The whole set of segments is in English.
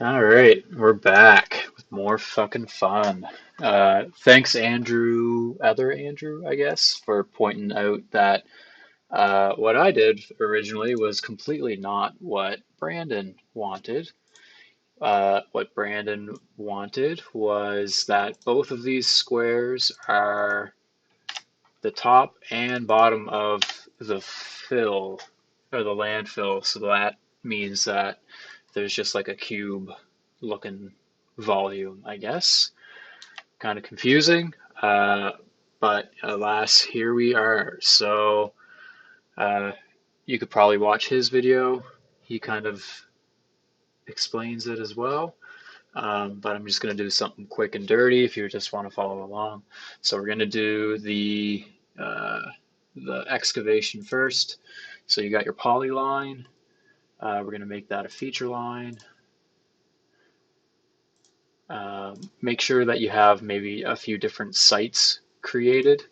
All right, we're back with more fucking fun. Thanks, Andrew, other Andrew, I guess, for pointing out that what I did originally was completely not what Brandon wanted. What Brandon wanted was that both of these squares are the top and bottom of the fill, or the landfill, so that means that there's just like a cube looking volume, I guess. Kind of confusing, uh, but alas, here we are. So uh, you could probably watch his video. He kind of explains it as well. But I'm just going to do something quick and dirty if you just want to follow along. So we're going to do the excavation first. So you got your polyline. We're going to make that a feature line. Make sure that you have maybe a few different sites created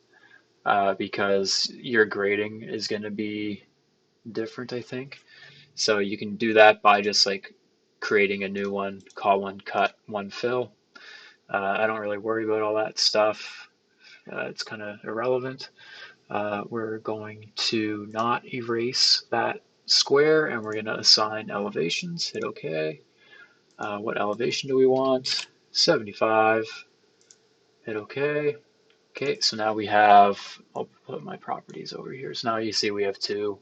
because your grading is going to be different, I think. So you can do that by just like creating a new one, call one cut, one fill. I don't really worry about all that stuff. It's kind of irrelevant. We're going to not erase that square and we're going to assign elevations. Hit OK. What elevation do we want? 75. Hit OK. Okay, so now we have, I'll put my properties over here. So now you see we have two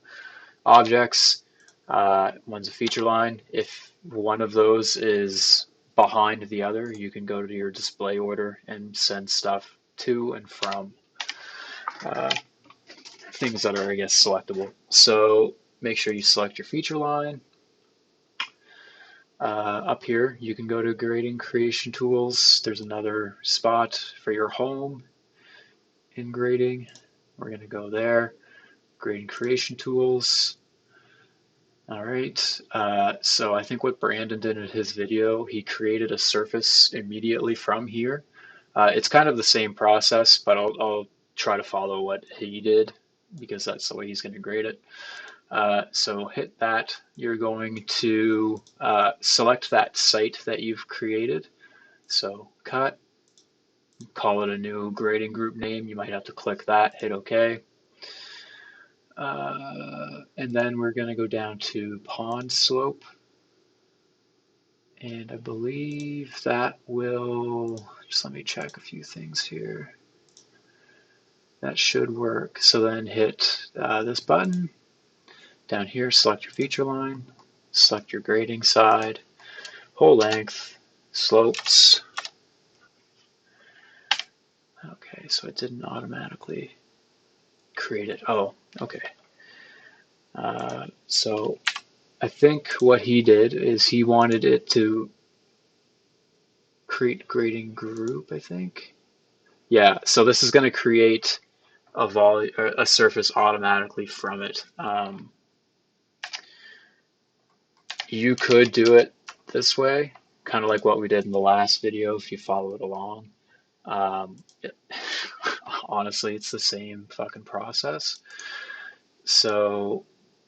objects. One's a feature line. If one of those is behind the other, you can go to your display order and send stuff to and from uh, things that are, I guess, selectable. So make sure you select your feature line. Up here, you can go to grading creation tools. There's another spot for your home in grading. We're going to go there. Grading creation tools. All right, so I think what Brandon did in his video, he created a surface immediately from here. It's kind of the same process, but I'll try to follow what he did because that's the way he's going to grade it. So hit that. You're going to select that site that you've created. So cut, call it a new grading group name. You might have to click that, hit OK. And then we're going to go down to pond slope. And I believe that will, just let me check a few things here. That should work. So then hit this button. Down here, select your feature line, select your grading side, whole length, slopes. Okay, so it didn't automatically create it. Oh, okay. So I think what he did is he wanted it to create grading group, I think. Yeah, so this is going to create a surface automatically from it. You could do it this way, kind of like what we did in the last video if you follow it along. It, honestly, it's the same fucking process. So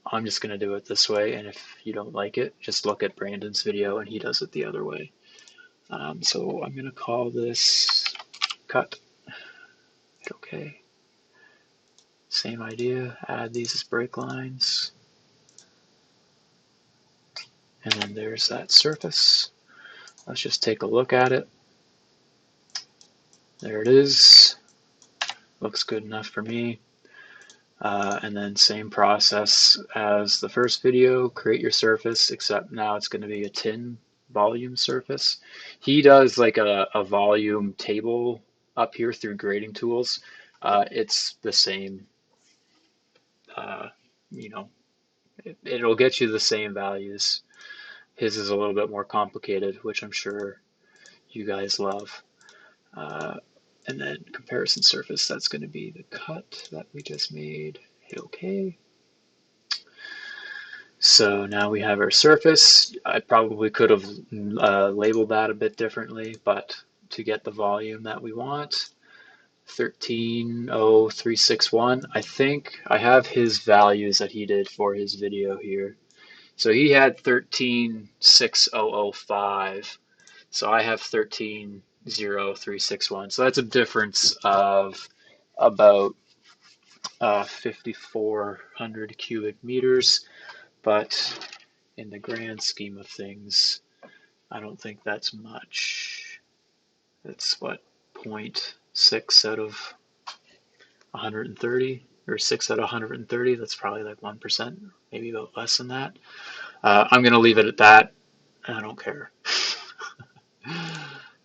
I'm just going to do it this way, and if you don't like it, just look at Brandon's video and he does it the other way. So I'm going to call this cut. Okay. Same idea, add these as break lines. And then there's that surface. Let's just take a look at it. There it is. Looks good enough for me. And then same process as the first video, create your surface, except now it's going to be a tin volume surface. He does like a volume table up here through grading tools. It's the same, uh, you know, it'll get you the same values. His is a little bit more complicated, which I'm sure you guys love. Uh, and then comparison surface, that's going to be the cut that we just made. Hit OK. So now we have our surface. I probably could have labeled that a bit differently, but to get the volume that we want, 130361. I think I have his values that he did for his video here. So he had 136005. So I have 130361. So that's a difference of about 5,400 cubic meters. But in the grand scheme of things, I don't think that's much. That's what, zero point 0.6 out of 130 or 6 out of 130. That's probably like 1%, maybe about less than that. I'm going to leave it at that. I don't care.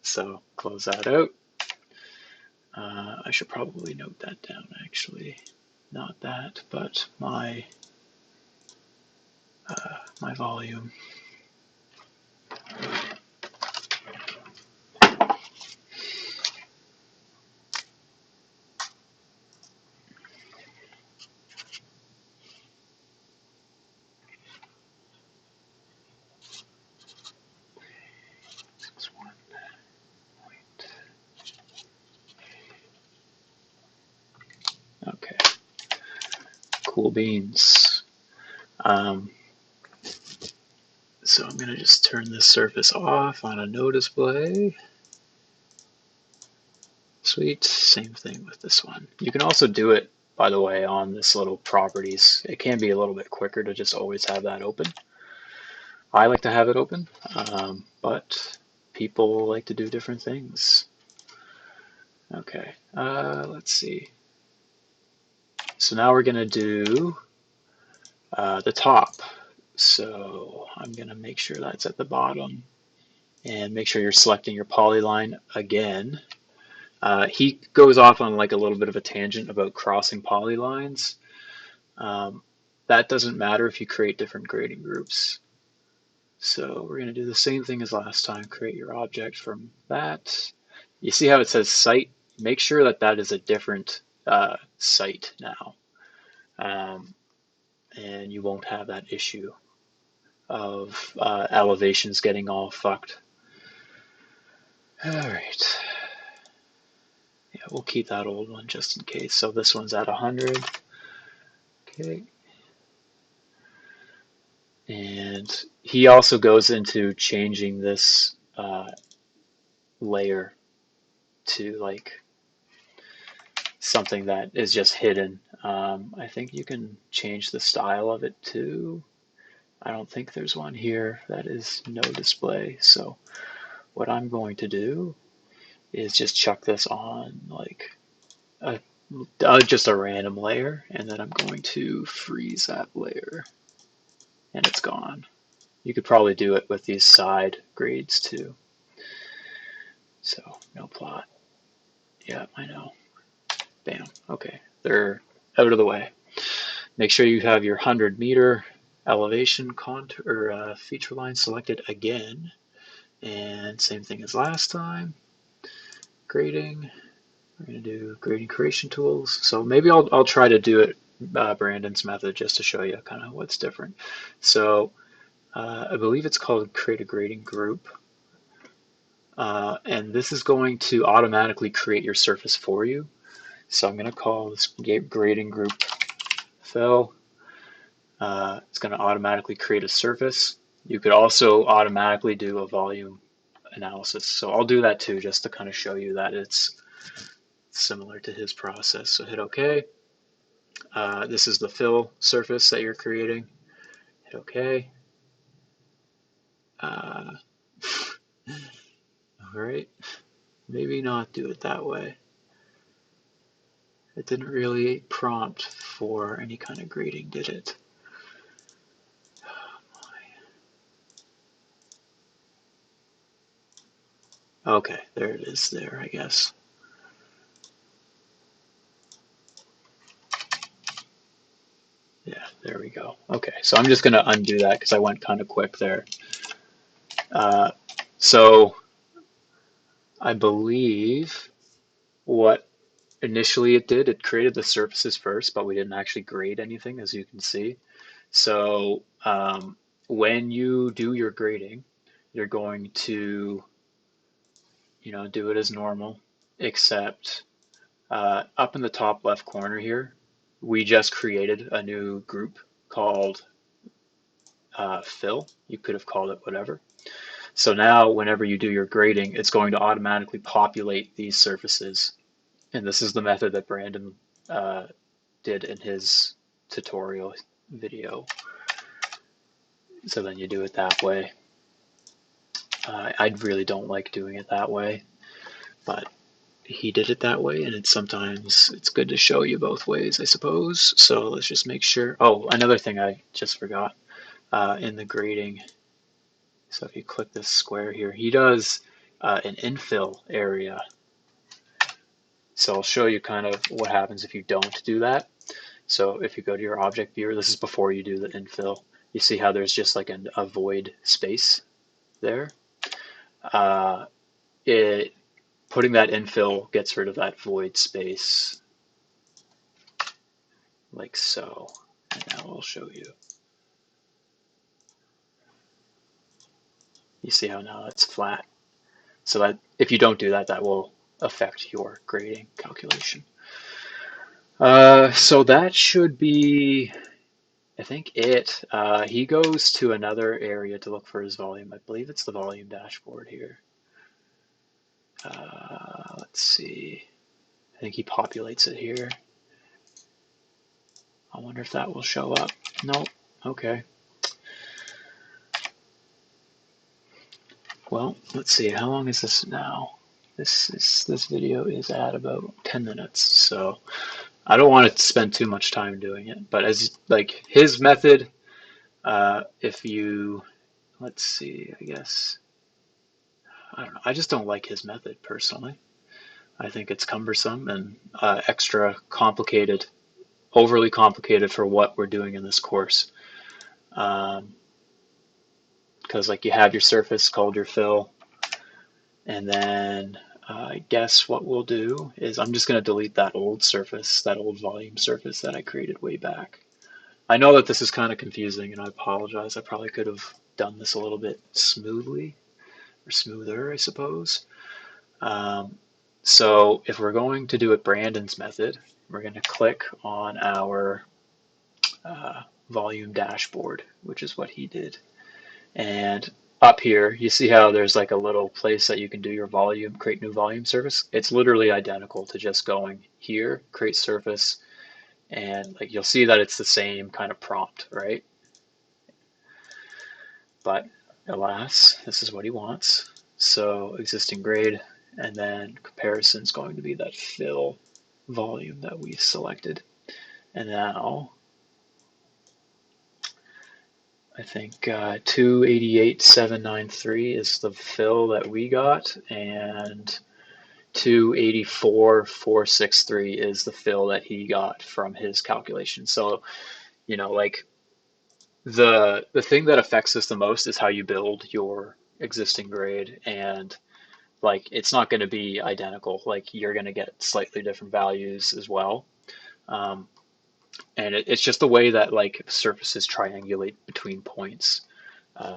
So close that out. I should probably note that down actually. Not that, but my my volume. Okay, cool beans. So I'm going to just turn this surface off on a no display. Sweet, same thing with this one. You can also do it, by the way, on this little properties. It can be a little bit quicker to just always have that open. I like to have it open, but people like to do different things. Okay, let's see. So now we're going to do the top. So I'm going to make sure that's at the bottom and make sure you're selecting your polyline again. He goes off on like a little bit of a tangent about crossing polylines. That doesn't matter if you create different grading groups. So we're going to do the same thing as last time, create your object from that. You see how it says site? Make sure that that is a different site now. And you won't have that issue of elevations getting all fucked. All right. Yeah, we'll keep that old one just in case. So this one's at 100. Okay. And he also goes into changing this layer to like something that is just hidden. I think you can change the style of it too. I don't think there's one here that is no display. So what I'm going to do is just chuck this on like just a random layer, and then I'm going to freeze that layer, and it's gone. You could probably do it with these side grades too. So no plot. Yeah, I know. Bam. Okay, they're out of the way. Make sure you have your 100-meter elevation contour or feature line selected again, and same thing as last time. Grading. We're going to do grading creation tools. So maybe I'll try to do it Brandon's method just to show you kind of what's different. So I believe it's called create a grading group. And this is going to automatically create your surface for you. So I'm going to call this grading group fill. It's going to automatically create a surface. You could also automatically do a volume analysis. So I'll do that too, just to kind of show you that it's similar to his process. So hit OK. This is the fill surface that you're creating. Hit OK. All right. Maybe not do it that way. It didn't really prompt for any kind of grading, did it? Okay, there it is there, I guess. Yeah, there we go. Okay, so I'm just going to undo that because I went kind of quick there. So I believe what initially it did, it created the surfaces first, but we didn't actually grade anything, as you can see. So when you do your grading, you're going to, do it as normal, except up in the top left corner here, we just created a new group called fill. You could have called it whatever. So now whenever you do your grading, it's going to automatically populate these surfaces. And this is the method that Brandon did in his tutorial video. So then you do it that way. I really don't like doing it that way, but he did it that way, and it's good to show you both ways, I suppose. So let's just make sure. Oh, another thing I just forgot in the grading. So if you click this square here, he does an infill area. So I'll show you kind of what happens if you don't do that. So if you go to your object viewer, this is before you do the infill. You see how there's just like a void space there. Putting that infill gets rid of that void space, like so. And now I'll show you. You see how now it's flat. So that if you don't do that, that will affect your grading calculation. So that should be, I think, it. He goes to another area to look for his volume. I believe it's the volume dashboard here. Let's see. I think he populates it here. I wonder if that will show up. Nope. Okay. Well, let's see. How long is this now? This video is at about 10 minutes, so I don't want to spend too much time doing it. But as like his method, if you, let's see, I guess, I don't know. I just don't like his method personally. I think it's cumbersome and extra complicated, overly complicated for what we're doing in this course. Because like you have your surface called your fill, and then I guess what we'll do is I'm just going to delete that old surface, that old volume surface that I created way back. I know that this is kind of confusing, and I apologize. I probably could have done this a little bit smoothly, or smoother, I suppose. So if we're going to do it Brandon's method, we're going to click on our volume dashboard, which is what he did. And up here, you see how there's like a little place that you can do your volume, create new volume surface. It's literally identical to just going here, create surface, and like you'll see that it's the same kind of prompt, right? But alas, this is what he wants. So existing grade, and then comparison is going to be that fill volume that we selected. And now I think 288,793 is the fill that we got, and 284,463 is the fill that he got from his calculation. So, you know, like the thing that affects this the most is how you build your existing grade, and like it's not going to be identical. Like you're going to get slightly different values as well. And it's just the way that like surfaces triangulate between points.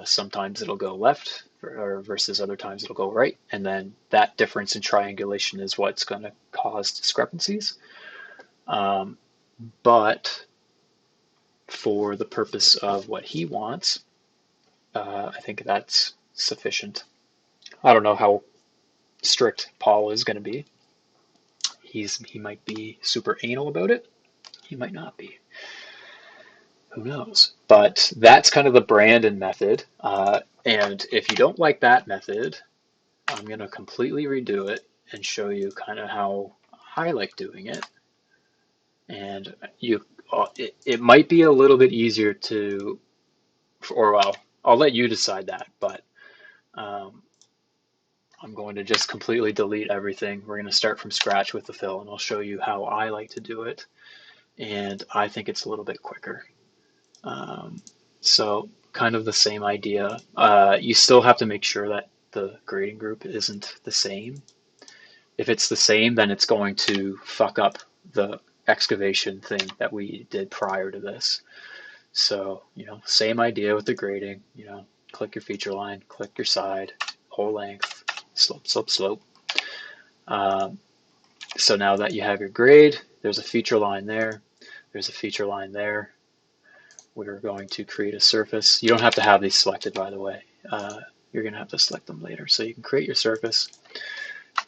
Sometimes it'll go left or versus other times it'll go right. And then that difference in triangulation is what's going to cause discrepancies. But for the purpose of what he wants, I think that's sufficient. I don't know how strict Paul is going to be. He might be super anal about it. He might not be. Who knows? But that's kind of the Brandon method. And if you don't like that method, I'm going to completely redo it and show you kind of how I like doing it. And it might be a little bit easier to, or well, I'll let you decide that, but I'm going to just completely delete everything. We're going to start from scratch with the fill, and I'll show you how I like to do it. And I think it's a little bit quicker. So kind of the same idea. You still have to make sure that the grading group isn't the same. If it's the same, then it's going to fuck up the excavation thing that we did prior to this. So, you know, same idea with the grading, you know, click your feature line, click your side, whole length, slope, slope, slope. So now that you have your grade, there's a feature line there, there's a feature line there. we're going to create a surface. You don't have to have these selected, by the way. You're going to have to select them later. So you can create your surface,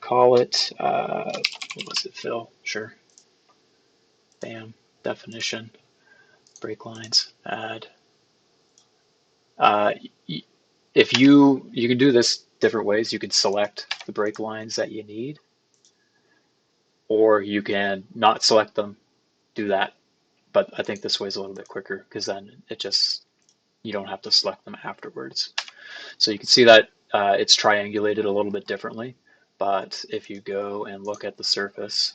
call it, what was it, fill? Sure. Bam, definition, break lines, add. If you can do this different ways. You can select the break lines that you need, or you can not select them, do that. But I think this way is a little bit quicker because then you don't have to select them afterwards. So you can see that it's triangulated a little bit differently. But if you go and look at the surface,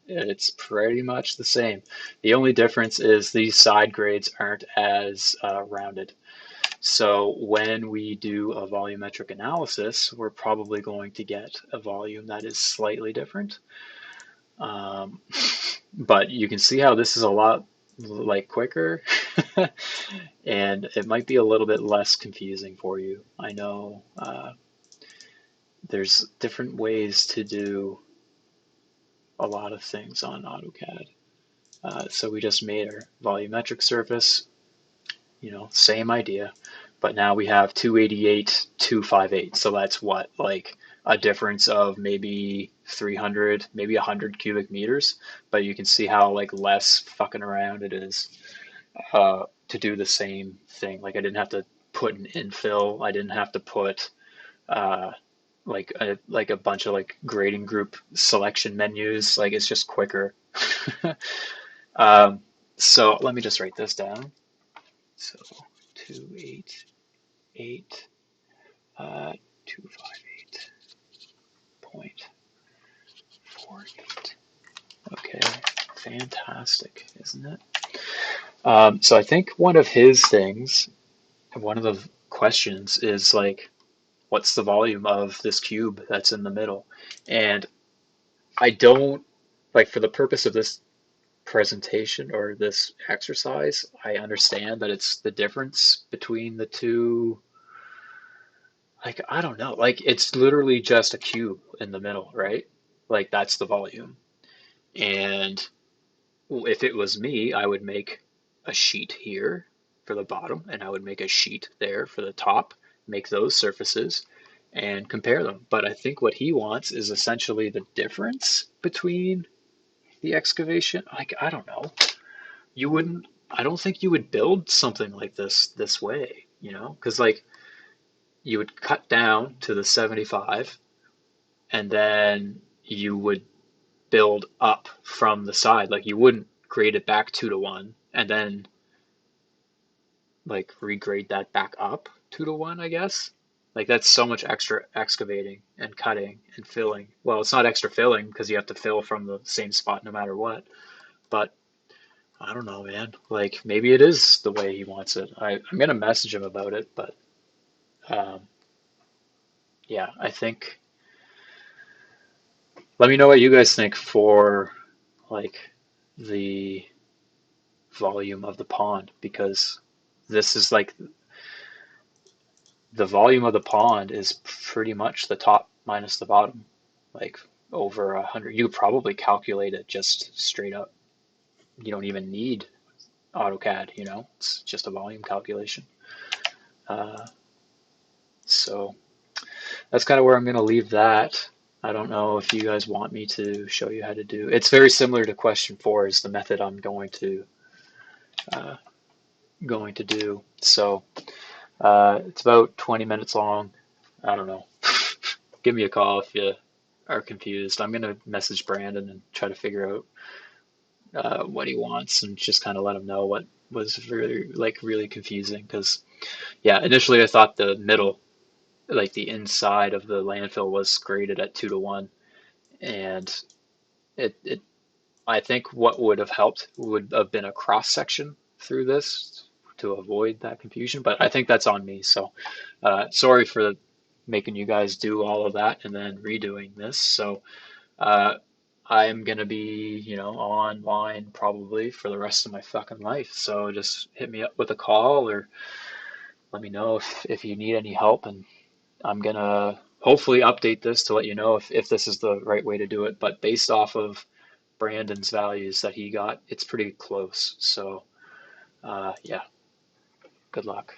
it's pretty much the same. The only difference is these side grades aren't as rounded. So when we do a volumetric analysis, we're probably going to get a volume that is slightly different. But you can see how this is a lot like quicker and it might be a little bit less confusing for you. I know there's different ways to do a lot of things on AutoCAD. So we just made our volumetric surface, same idea, but now we have 288, 258. So that's what, like a difference of maybe 300, maybe 100 cubic meters. But you can see how like less fucking around it is to do the same thing. Like I didn't have to put an infill. I didn't have to put like a bunch of like grading group selection menus. Like it's just quicker. So let me just write this down. So 288, 258.48. Okay, fantastic, isn't it? So I think one of his things, one of the questions is like, what's the volume of this cube that's in the middle? And I don't, like for the purpose of this presentation or this exercise, I understand that it's the difference between the two. Like, I don't know, like it's literally just a cube in the middle, right? Like that's the volume. And if it was me, I would make a sheet here for the bottom and I would make a sheet there for the top, make those surfaces and compare them. But I think what he wants is essentially the difference between the excavation. Like, I don't know. I don't think you would build something like this way, because like you would cut down to the 75 and then you would build up from the side. Like you wouldn't grade it back 2-to-1 and then like regrade that back up 2-to-1, I guess. Like that's so much extra excavating and cutting and filling. Well, it's not extra filling because you have to fill from the same spot no matter what. But I don't know, man. Like maybe it is the way he wants it. I'm gonna message him about it, but um, yeah, I think. Let me know what you guys think for like the volume of the pond, because this is like the volume of the pond is pretty much the top minus the bottom, like over 100. You could probably calculate it just straight up. You don't even need AutoCAD, it's just a volume calculation. So that's kind of where I'm going to leave that. I don't know if you guys want me to show you how to do. It's very similar to question 4 is the method I'm going to do. So it's about 20 minutes long. I don't know. Give me a call if you are confused. I'm going to message Brandon and try to figure out what he wants and just kind of let him know what was really confusing. Because, yeah, initially I thought the middle, like the inside of the landfill was graded at 2-to-1. And I think what would have helped would have been a cross section through this to avoid that confusion. But I think that's on me. So sorry for making you guys do all of that and then redoing this. So I'm going to be, online probably for the rest of my fucking life. So just hit me up with a call or let me know if you need any help. And I'm going to hopefully update this to let you know if this is the right way to do it. But based off of Brandon's values that he got, it's pretty close. So Yeah, good luck.